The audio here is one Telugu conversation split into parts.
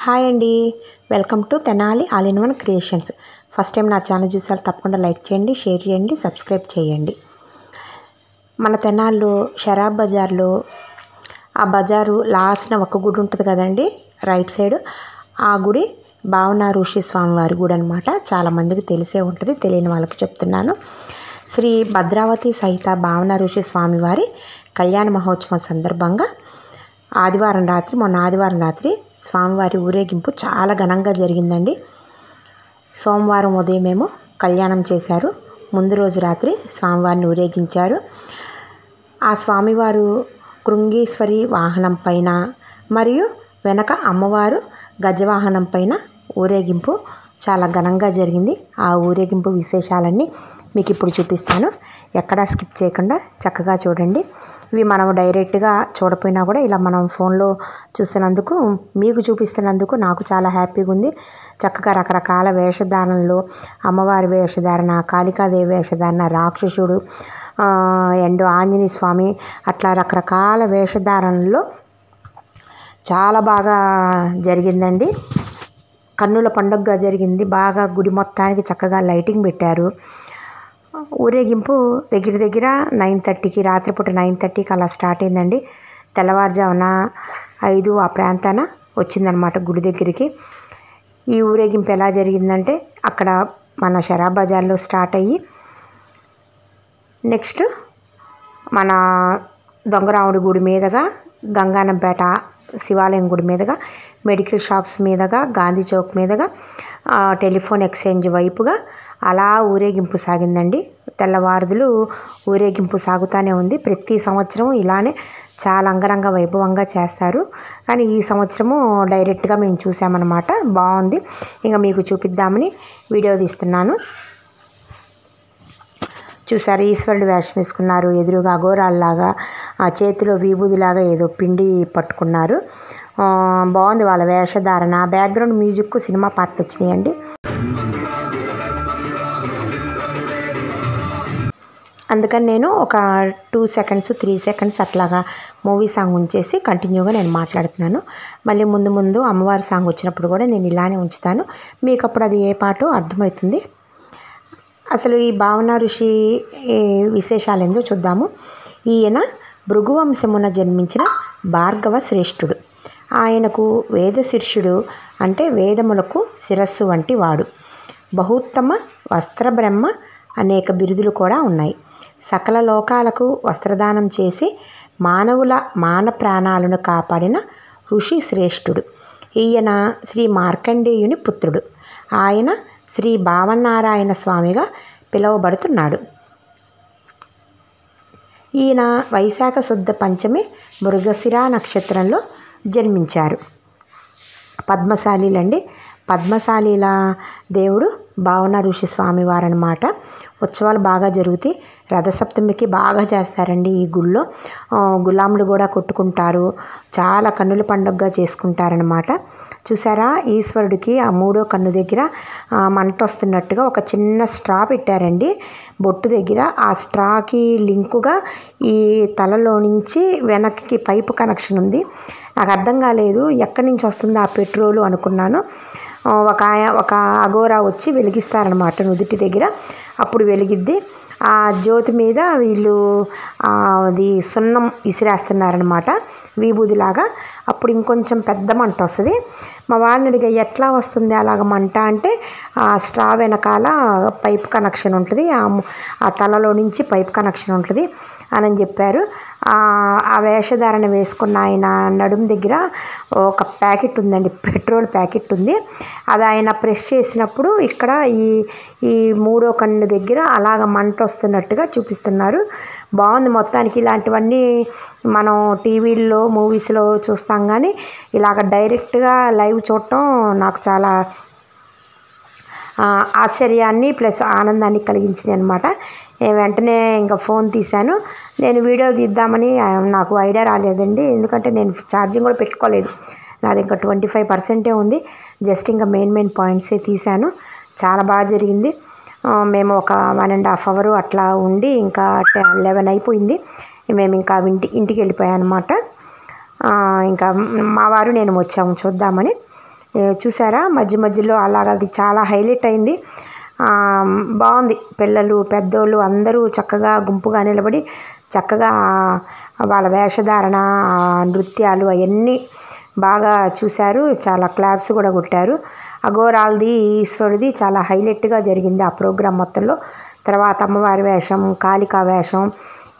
హాయ్ అండి, welcome to Tenali all in one creations. First time నా ఛానల్ చూసారు తప్పకుండా లైక్ చేయండి, షేర్ చేయండి, సబ్స్క్రైబ్ చేయండి. మన తెనాల్లో షరాబ్ బజార్లో ఆ బజారు లాస్ట్న ఒక గుడి ఉంటుంది కదండి, రైట్ సైడ్. ఆ గుడి భావన ఋషి స్వామివారి గుడి అనమాట. చాలామందికి తెలిసే ఉంటుంది, తెలియని వాళ్ళకి చెప్తున్నాను. శ్రీ భద్రావతి సహిత భావన ఋషి స్వామివారి కళ్యాణ మహోత్సవం సందర్భంగా మొన్న ఆదివారం రాత్రి స్వామివారి ఊరేగింపు చాలా ఘనంగా జరిగిందండి. సోమవారం ఉదయమేమో కళ్యాణం చేశారు. ముందు రోజు రాత్రి స్వామివారిని ఊరేగించారు. ఆ స్వామివారు కృంగేశ్వరి వాహనం పైన మరియు వెనక అమ్మవారు గజవాహనం పైన ఊరేగింపు చాలా ఘనంగా జరిగింది. ఆ ఊరేగింపు విశేషాలన్నీ మీకు ఇప్పుడు చూపిస్తాను. ఎక్కడా స్కిప్ చేయకుండా చక్కగా చూడండి. ఇవి మనం డైరెక్ట్గా చూడపోయినా కూడా ఇలా మనం ఫోన్లో చూస్తున్నందుకు, మీకు చూపిస్తున్నందుకు నాకు చాలా హ్యాపీగా ఉంది. చక్కగా రకరకాల వేషధారణలు, అమ్మవారి వేషధారణ, కాళికాదేవి వేషధారణ, రాక్షసుడు అండ్ ఆంజనేయ స్వామి, అట్లా రకరకాల వేషధారణలో చాలా బాగా జరిగిందండి. కన్నుల పండుగగా జరిగింది. బాగా గుడి మొత్తానికి చక్కగా లైటింగ్ పెట్టారు. ఊరేగింపు దగ్గర 9:30కి, రాత్రిపూట 9:30కి అలా స్టార్ట్ అయిందండి. తెల్లవారుజామున 5 ఆ ప్రాంతాన వచ్చిందనమాట గుడి దగ్గరికి. ఈ ఊరేగింపు ఎలా జరిగిందంటే, అక్కడ మన షరాబ్ బజార్లో స్టార్ట్ అయ్యి నెక్స్ట్ మన దొంగరాముడి గుడి మీదుగా, గంగానంపేట శివాలయం గుడి మీదుగా, మెడికల్ షాప్స్ మీదుగా, గాంధీ చౌక్ మీదుగా, టెలిఫోన్ ఎక్స్చేంజ్ వైపుగా అలా ఊరేగింపు సాగిందండి. తెల్లవారుదులు ఊరేగింపు సాగుతూనే ఉంది. ప్రతి సంవత్సరం ఇలానే చాలా అంగరంగ వైభవంగా చేస్తారు. కానీ ఈ సంవత్సరము డైరెక్ట్గా మేము చూసామన్నమాట. బాగుంది. ఇంకా మీకు చూపిద్దామని వీడియో తీస్తున్నాను. చూసారు, ఈశ్వరుడు వేషం వేసుకున్నారు. ఎదురుగా అఘోరాల్లాగా ఆ చేతిలో విభూదిలాగా ఏదో పిండి పట్టుకున్నారు. బాగుంది వాళ్ళ వేషధారణ. బ్యాక్గ్రౌండ్ మ్యూజిక్ సినిమా పాటలు వచ్చినాయండి. అందుకని నేను ఒక 2 seconds 3 seconds అట్లాగా మూవీ సాంగ్ ఉంచేసి కంటిన్యూగా నేను మాట్లాడుతున్నాను. మళ్ళీ ముందు అమ్మవారి సాంగ్ వచ్చినప్పుడు కూడా నేను ఇలానే ఉంచుతాను. మీకు అప్పుడు అది ఏ పాటో అర్థమవుతుంది. అసలు ఈ భావన ఋషి విశేషాలు ఏందో చూద్దాము. ఈయన భృగువంశమున జన్మించిన భార్గవ శ్రేష్ఠుడు. ఆయనకు వేదశీర్షుడు, అంటే వేదములకు శిరస్సు వంటి వాడు. బహుత్తమ వస్త్రబ్రహ్మ అనేక బిరుదులు కూడా ఉన్నాయి. సకల లోకాలకు వస్త్రదానం చేసి మానవుల మాన ప్రాణాలను కాపాడిన ఋషి శ్రేష్ఠుడు. ఈయన శ్రీ మార్కండేయుని పుత్రుడు. ఆయన శ్రీ భావనారాయణ స్వామిగా పిలువబడుతున్నాడు. ఈయన వైశాఖ శుద్ధ పంచమి మృగశిర నక్షత్రంలో జన్మించారు. పద్మశాలీలండి. పద్మశాలీల దేవుడు భావన ఋషి స్వామివారు అన్నమాట. ఉత్సవాలు బాగా జరుగుతాయి. రథసప్తమికి బాగా చేస్తారండి ఈ గుళ్ళో. గులాములు కూడా కొట్టుకుంటారు. చాలా కన్నుల పండుగగా చేసుకుంటారనమాట. చూసారా, ఈశ్వరుడికి ఆ 3వ కన్ను దగ్గర మంట వస్తున్నట్టుగా ఒక చిన్న స్ట్రా పెట్టారండి బొట్టు దగ్గర. ఆ స్ట్రాకి లింకుగా ఈ తలలో నుంచి వెనక్కి పైపు కనెక్షన్ ఉంది. నాకు అర్థం కాలేదు ఎక్కడి నుంచి వస్తుంది ఆ పెట్రోలు అనుకున్నాను. ఒక అఘోరా వచ్చి వెలిగిస్తారనమాట నుదుటి దగ్గర. అప్పుడు వెలిగిద్ది. ఆ జ్యోతి మీద వీళ్ళు అది సున్నం ఇసిరేస్తున్నారనమాట, విభూదిలాగా. అప్పుడు ఇంకొంచెం పెద్ద మంట వస్తుంది. మా వారిని అడిగా ఎట్లా వస్తుంది అలాగ మంట అంటే, ఆ స్ట్రా వెనకాల పైప్ కనెక్షన్ ఉంటుంది, ఆ తలలో నుంచి పైప్ కనెక్షన్ ఉంటుంది అని చెప్పారు. ఆ వేషధారణ వేసుకున్న ఆయన నడుం దగ్గర ఒక ప్యాకెట్ ఉందండి, పెట్రోల్ ప్యాకెట్ ఉంది. అది ఆయన ప్రెస్ చేసినప్పుడు ఇక్కడ ఈ 3వ కన్ను దగ్గర అలాగ మంట వస్తున్నట్టుగా చూపిస్తున్నారు. బాగుంది మొత్తానికి. ఇలాంటివన్నీ మనం టీవీల్లో మూవీస్లో చూస్తాం, కానీ ఇలాగ డైరెక్ట్గా లైవ్ చూడటం నాకు చాలా ఆశ్చర్యాన్ని ప్లస్ ఆనందాన్ని కలిగించింది అనమాట. వెంటనే ఇంకా ఫోన్ తీశాను. నేను వీడియో తీద్దామని నాకు ఐడియా రాలేదండి, ఎందుకంటే నేను ఛార్జింగ్ కూడా పెట్టుకోలేదు. నాది ఇంకా 25% ఉంది. జస్ట్ ఇంకా మెయిన్ పాయింట్సే తీశాను. చాలా బాగా జరిగింది. మేము ఒక 1.5 hour అట్లా ఉండి ఇంకా 11 అయిపోయింది. మేము ఇంకా ఇంటికి వెళ్ళిపోయాం అనమాట. ఇంకా మా వారు నేను వచ్చాము చూద్దామని. చూసారా మధ్య మధ్యలో అలాగ అది చాలా హైలైట్ అయింది. బాగుంది. పిల్లలు పెద్దోళ్ళు అందరూ చక్కగా గుంపుగా నిలబడి చక్కగా వాళ్ళ వేషధారణ, నృత్యాలు అవన్నీ బాగా చూశారు. చాలా క్లాప్స్ కూడా కొట్టారు. అఘోరాలది, ఈశ్వరుడిది చాలా హైలైట్గా జరిగింది ఆ ప్రోగ్రాం మొత్తంలో. తర్వాత అమ్మవారి వేషం, కాళికా వేషం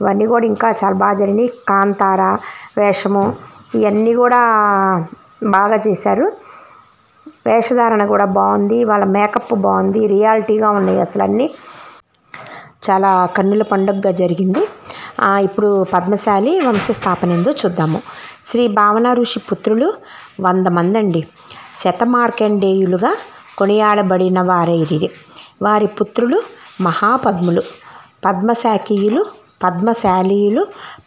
ఇవన్నీ కూడా ఇంకా చాలా బాగా జరిగినాయి. కాంతార వేషము ఇవన్నీ కూడా బాగా చేశారు. వేషధారణ కూడా బాగుంది. వాళ్ళ మేకప్ బాగుంది. రియాలిటీగా ఉన్నాయి అసలు అన్నీ. చాలా కన్నుల పండుగగా జరిగింది. ఇప్పుడు పద్మశాలి వంశస్థాపన ఏందో చూద్దాము. శ్రీ భావన ఋషి పుత్రులు 100 మంది అండి. శతమార్కండేయులుగా కొనియాడబడిన వారైరి. వారి పుత్రులు మహాపద్ములు, పద్మశాఖీయులు, పద్మశాలీయులు,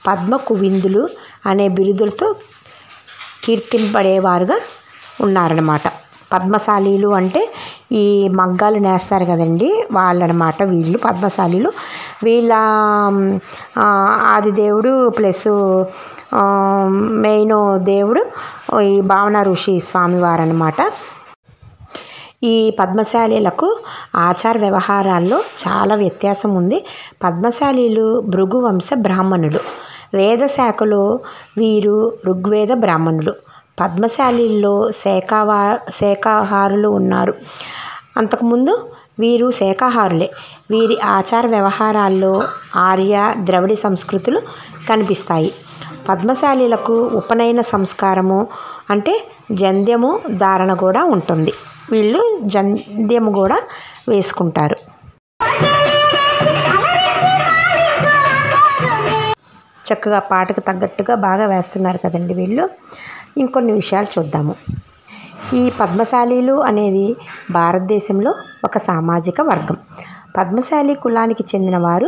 పద్మకువిందులు అనే బిరుదులతో కీర్తింపబడేవారుగా ఉన్నారన్నమాట. పద్మశాలీలు అంటే ఈ మగ్గాలు నేస్తారు కదండి, వాళ్ళనమాట వీళ్ళు పద్మశాలీలు. వీళ్ళ ఆదిదేవుడు ప్లస్ మెయిన్ దేవుడు ఈ భావన ఋషి స్వామివారు అన్నమాట. ఈ పద్మశాలీలకు ఆచార వ్యవహారాల్లో చాలా వ్యత్యాసం ఉంది. పద్మశాలీలు భృగు వంశ బ్రాహ్మణులు. వేదశాఖలో వీరు ఋగ్వేద బ్రాహ్మణులు. పద్మశాలీల్లో శాకాహారులు ఉన్నారు. అంతకుముందు వీరు శాకాహారులే. వీరి ఆచార వ్యవహారాల్లో ఆర్య ద్రవిడ సంస్కృతులు కనిపిస్తాయి. పద్మశాలీలకు ఉపనయన సంస్కారము అంటే జంధ్యము ధారణ కూడా ఉంటుంది. వీళ్ళు జంధ్యము కూడా వేసుకుంటారు. చక్కగా పాటకు తగ్గట్టుగా బాగా వేస్తున్నారు కదండి వీళ్ళు. ఇంకొన్ని విషయాలు చూద్దాము. ఈ పద్మశాలీలు అనేది భారతదేశంలో ఒక సామాజిక వర్గం. పద్మశాలి కులానికి చెందిన వారు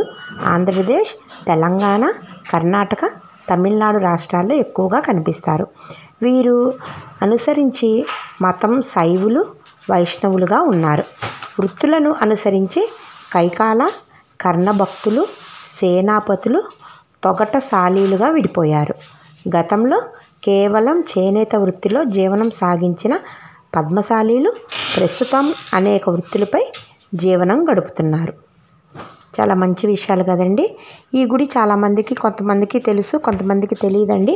ఆంధ్రప్రదేశ్, తెలంగాణ, కర్ణాటక, తమిళనాడు రాష్ట్రాల్లో ఎక్కువగా కనిపిస్తారు. వీరు అనుసరించి మతం శైవులు, వైష్ణవులుగా ఉన్నారు. వృత్తులను అనుసరించి కైకాల, కర్ణభక్తులు, సేనాపతులు, తొగటశాలీలుగా విడిపోయారు. గతంలో కేవలం చేనేత వృత్తిలో జీవనం సాగించిన పద్మశాలీలు ప్రస్తుతం అనేక వృత్తులపై జీవనం గడుపుతున్నారు. చాలా మంచి విషయాలు కదండి. ఈ గుడి చాలామందికి కొంతమందికి తెలుసు, కొంతమందికి తెలియదండి.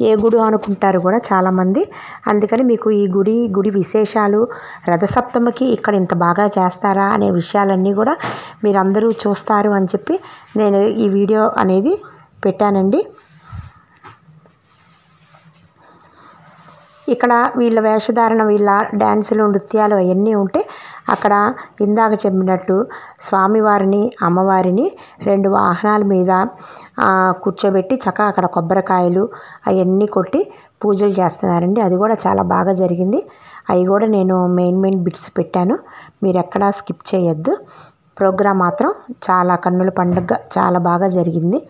ఏ గుడి అనుకుంటారు కూడా చాలామంది. అందుకని మీకు ఈ గుడి విశేషాలు, రథసప్తమికి ఇక్కడ ఇంత బాగా చేస్తారా అనే విషయాలన్నీ కూడా మీరందరూ చూస్తారు అని చెప్పి నేను ఈ వీడియో అనేది పెట్టానండి. ఇక్కడ వీళ్ళ వేషధారణ, వీళ్ళ డ్యాన్సులు, నృత్యాలు అవన్నీ ఉంటే అక్కడ ఇందాక చెప్పినట్టు స్వామివారిని, అమ్మవారిని 2 వాహనాల మీద కూర్చోబెట్టి చక్కగా అక్కడ కొబ్బరికాయలు అవన్నీ కొట్టి పూజలు చేస్తున్నారండి. అది కూడా చాలా బాగా జరిగింది. అవి కూడా నేను మెయిన్ బిట్స్ పెట్టాను. మీరు ఎక్కడా స్కిప్ చేయొద్దు. ప్రోగ్రాం మాత్రం చాలా కన్నుల పండుగ చాలా బాగా జరిగింది.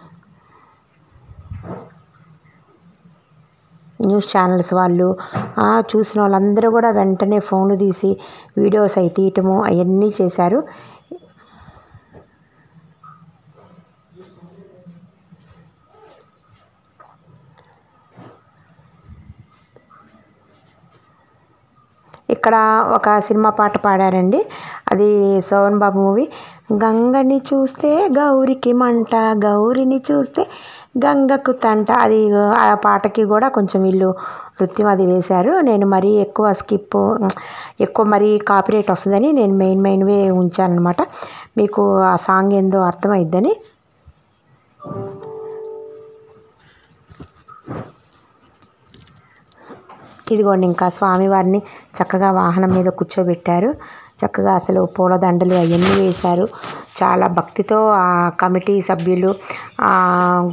న్యూస్ ఛానల్స్ వాళ్ళు చూసిన వాళ్ళందరూ కూడా వెంటనే ఫోన్లు తీసి వీడియోస్ అవి తీయటము అవన్నీ చేశారు. ఇక్కడ ఒక సినిమా పాట పాడారండి. అది సోహన్ బాబు మూవీ. గంగని చూస్తే గౌరికి మంట, గౌరిని చూస్తే గంగకు తంట. అది ఆ పాటకి కూడా కొంచెం వీళ్ళు నృత్యం అది వేశారు. నేను మరీ ఎక్కువ మరీ కాపీరైట్ వస్తుందని నేను మెయిన్వే ఉంచానమాట. మీకు ఆ సాంగ్ ఏందో అర్థమైద్దని. ఇదిగోండి ఇంకా స్వామివారిని చక్కగా వాహనం మీద కూర్చోబెట్టారు. చక్కగా అసలు పూలదండలు అవన్నీ వేశారు. చాలా భక్తితో ఆ కమిటీ సభ్యులు,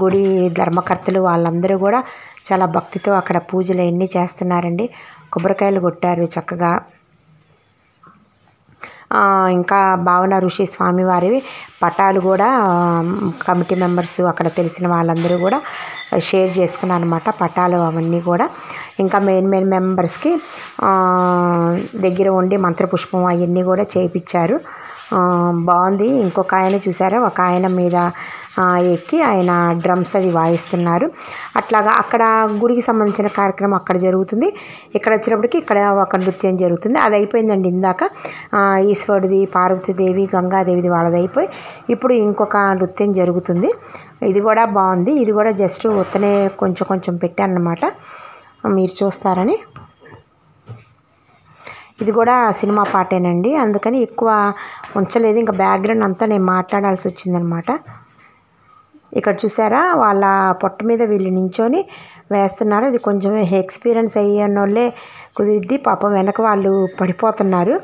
గుడి ధర్మకర్తలు వాళ్ళందరూ కూడా చాలా భక్తితో అక్కడ పూజలు అవన్నీ చేస్తున్నారండి. కొబ్బరికాయలు కొట్టారు చక్కగా. ఇంకా భావన ఋషి స్వామివారివి పటాలు కూడా కమిటీ మెంబర్స్ అక్కడ తెలిసిన వాళ్ళందరూ కూడా షేర్ చేసుకున్నారు అనమాట పటాలు అవన్నీ కూడా. ఇంకా మెయిన్ మెంబర్స్కి దగ్గర ఉండి మంత్రపుష్పం అవన్నీ కూడా చేయించారు. బాగుంది. ఇంకొక ఆయన చూసారా, ఒక ఆయన మీద ఎక్కి ఆయన డ్రమ్స్ అది వాయిస్తున్నారు. అట్లాగా అక్కడ గుడికి సంబంధించిన కార్యక్రమం అక్కడ జరుగుతుంది. ఇక్కడ వచ్చినప్పటికి ఇక్కడ ఒక నృత్యం జరుగుతుంది. అది అయిపోయిందండి ఇందాక. ఈశ్వరుడిది, పార్వతీదేవి, గంగాదేవిది వాళ్ళది అయిపోయి ఇప్పుడు ఇంకొక నృత్యం జరుగుతుంది. ఇది కూడా బాగుంది. ఇది కూడా జస్ట్ ఉత్తనే కొంచెం కొంచెం పెట్టానమాట, మీరు చూస్తారని. ఇది కూడా సినిమా పాటేనండి, అందుకని ఎక్కువ ఉంచలేదు. ఇంకా బ్యాక్గ్రౌండ్ అంతా నేను మాట్లాడాల్సి వచ్చిందనమాట. ఇక్కడ చూసారా వాళ్ళ పొట్ట మీద వీళ్ళు నించొని వేస్తున్నారు. ఇది కొంచెం ఎక్స్పీరియన్స్ అయ్యన్న వాళ్ళే కుదిరిద్ది, పాపం వెనక వాళ్ళు పడిపోతున్నారు.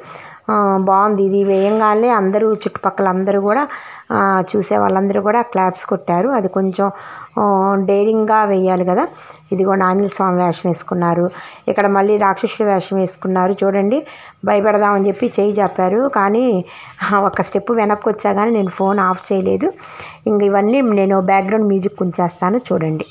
బాగుంది. ఇది వేయంగానే అందరూ చుట్టుపక్కల అందరూ కూడా చూసే వాళ్ళందరూ కూడా క్లాప్స్ కొట్టారు. అది కొంచెం డేరింగ్గా వేయాలి కదా. ఇదిగోండి ఆంజనేయ స్వామి వేషం వేసుకున్నారు. ఇక్కడ మళ్ళీ రాక్షసుడి వేషం వేసుకున్నారు. చూడండి, భయపెడదామని చెప్పి చేయి చెప్పారు, కానీ ఒక స్టెప్ వెనక్కి వచ్చా కానీ నేను ఫోన్ ఆఫ్ చేయలేదు. ఇంక ఇవన్నీ నేను బ్యాక్గ్రౌండ్ మ్యూజిక్ ఉంచేస్తాను, చూడండి.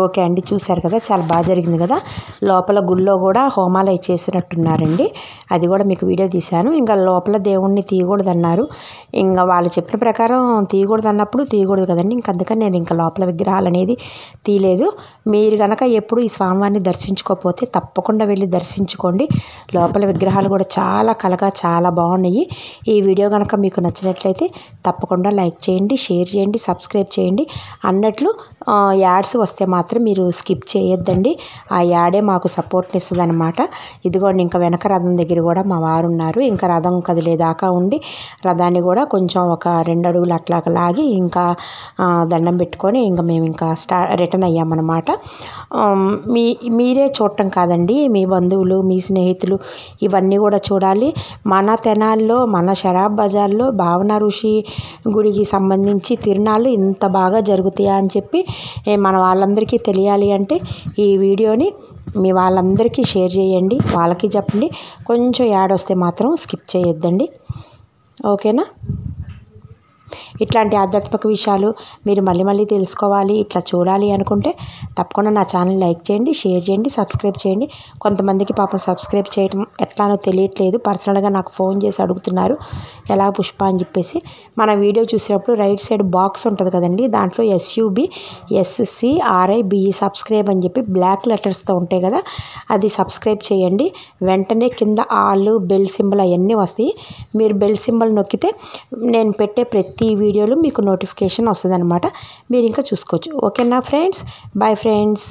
ఓకే అండి, చూశారు కదా, చాలా బాగా జరిగింది కదా. లోపల గుళ్ళో కూడా హోమాలు అవి చేసినట్టున్నారండి. అది కూడా మీకు వీడియో తీశాను. ఇంకా లోపల దేవుణ్ణి తీయకూడదు అన్నారు. ఇంకా వాళ్ళు చెప్పిన ప్రకారం తీయకూడదు అన్నప్పుడు తీయకూడదు కదండి. ఇంక అందుకని నేను ఇంకా లోపల విగ్రహాలు అనేది తీయలేదు. మీరు కనుక ఎప్పుడు ఈ స్వామివారిని దర్శించుకోకపోతే తప్పకుండా వెళ్ళి దర్శించుకోండి. లోపల విగ్రహాలు కూడా చాలా కలగా చాలా బాగున్నాయి. ఈ వీడియో కనుక మీకు నచ్చినట్లయితే తప్పకుండా లైక్ చేయండి, షేర్ చేయండి, సబ్స్క్రైబ్ చేయండి. అన్నట్లు యాడ్స్ వస్తే మాత్రం మీరు స్కిప్ చేయొద్దండి. ఆ యాడే మాకు సపోర్ట్ని ఇస్తుంది అనమాట. ఇదిగోండి ఇంకా వెనక రథం దగ్గర కూడా మా వారు ఉన్నారు. ఇంకా రథం కదిలేదాకా ఉండి రథాన్ని కూడా కొంచెం ఒక 2 అడుగులు అట్లా లాగి ఇంకా దండం పెట్టుకొని ఇంకా మేము ఇంకా రిటర్న్ అయ్యామన్నమాట. మీరే చూడటం కాదండి, మీ బంధువులు, మీ స్నేహితులు ఇవన్నీ కూడా చూడాలి. మన తెనాల్లో, మన షరాబ్ బజార్లో భావన ఋషి గుడికి సంబంధించి తిరునాళ్ళు ఇంత బాగా జరుగుతాయా అని చెప్పి మన వాళ్ళందరికీ తెలియాలి అంటే ఈ వీడియోని మీ వాళ్ళందరికీ షేర్ చేయండి, వాళ్ళకి చెప్పండి. కొంచెం యాడ్ వస్తే మాత్రం స్కిప్ చేయొద్దండి, ఓకేనా? ఇట్లాంటి ఆధ్యాత్మిక విషయాలు మీరు మళ్ళీ తెలుసుకోవాలి, ఇట్లా చూడాలి అనుకుంటే తప్పకుండా నా ఛానల్ లైక్ చేయండి, షేర్ చేయండి, సబ్స్క్రైబ్ చేయండి. కొంతమందికి పాపం సబ్స్క్రైబ్ చేయడం ఎట్లానో తెలియట్లేదు, పర్సనల్గా నాకు ఫోన్ చేసి అడుగుతున్నారు ఎలా పుష్ప అని చెప్పేసి. మన వీడియో చూసేటప్పుడు రైట్ సైడ్ బాక్స్ ఉంటుంది కదండి, దాంట్లో SUBSCRIBE సబ్స్క్రైబ్ అని చెప్పి బ్లాక్ లెటర్స్తో ఉంటాయి కదా, అది సబ్స్క్రైబ్ చేయండి. వెంటనే కింద ఆల్ బెల్ సింబల్ అవన్నీ వస్తాయి. మీరు బెల్ సింబల్ నొక్కితే నేను పెట్టే ప్రతి వీడియోలో మీకు నోటిఫికేషన్ వస్తుంది అనమాట. మీరు ఇంకా చూసుకోవచ్చు. ఓకేనా ఫ్రెండ్స్? Bye friends.